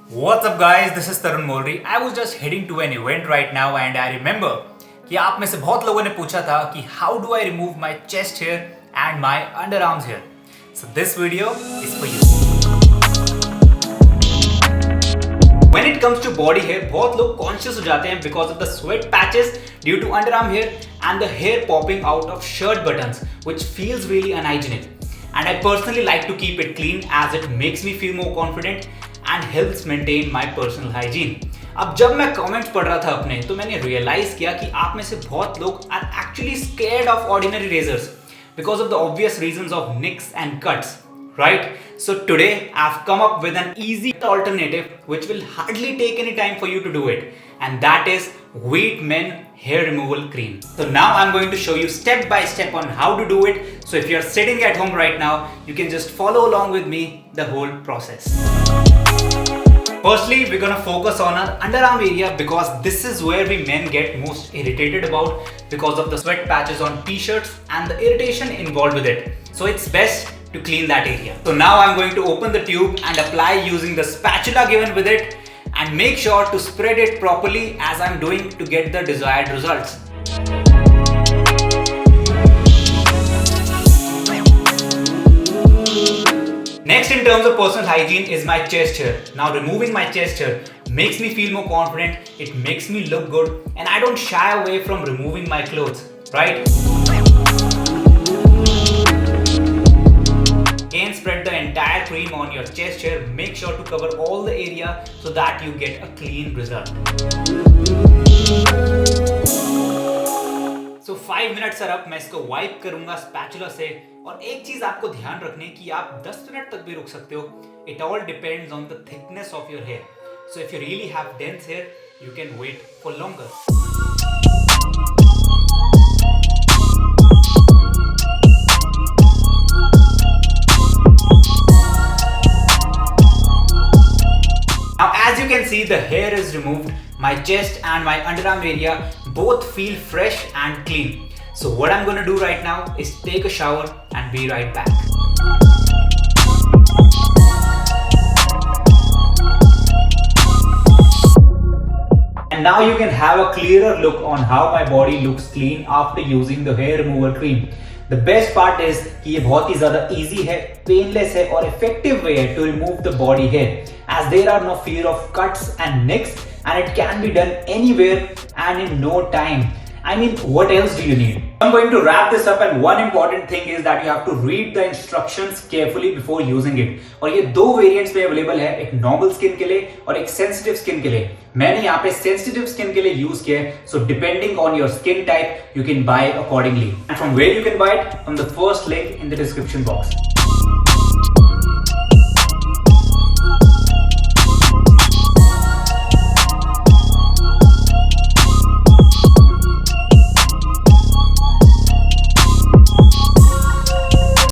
What's up guys, this is Tarun Molri. I was just heading to an event right now and I remember कि आप में से बहुत लोगों ने पूछा था कि how do I remove my chest hair and my underarms hair. So this video is for you. When it comes to body hair, बहुत लोग conscious हो जाते हैं because of the sweat patches due to underarm hair and the hair popping out of shirt buttons, which feels really unhygienic. And I personally like to keep it clean as it makes me feel more confident and helps maintain my personal hygiene. अब जब मैं comments पढ़ रहा था अपने तो मैंने realise किया कि आप में से बहुत लोग are actually scared of ordinary razors because of the obvious reasons of nicks and cuts, right? So today I've come up with an easy alternative which will hardly take any time for you to do it, and that is Veet Men hair removal cream. So now I'm going to show you step by step on how to do it. So if you're sitting at home right now, you can just follow along with me the whole process. Firstly, we're gonna focus on our underarm area because this is where we men get most irritated about because of the sweat patches on t-shirts and the irritation involved with it. So it's best to clean that area. So now I'm going to open the tube and apply using the spatula given with it, and make sure to spread it properly as I'm doing to get the desired results. Next in terms of personal hygiene is my chest hair. Now removing my chest hair makes me feel more confident, it makes me look good, and I don't shy away from removing my clothes, right? Again, spread the entire cream on your chest hair. Make sure to cover all the area so that you get a clean result. So 5 minutes are up. मैं इसको wipe करूंगा spatula से, और एक चीज आपको ध्यान रखने की, आप 10 मिनट तक भी रुक सकते हो. It all depends on the thickness of your hair. So if you really have dense hair, you can wait for longer. Now as you can see, the hair is removed. My chest and my underarm area both feel fresh and clean. So what I'm going to do right now is take a shower and be right back. And now you can have a clearer look on how my body looks clean after using the hair remover cream. The best part is कि ये बहुत ही ज़्यादा easy है, painless है और effective way है to remove the body hair, as there are no fear of cuts and nicks, and it can be done anywhere and in no time. I mean, what else do you need? I'm going to wrap this up, and one important thing is that you have to read the instructions carefully before using it. और ये दो variants में available है, एक normal skin के लिए और एक sensitive skin के लिए. मैंने यहाँ पे sensitive skin के लिए use किया है, so depending on your skin type, you can buy accordingly. And from where you can buy it? From the first link in the description box.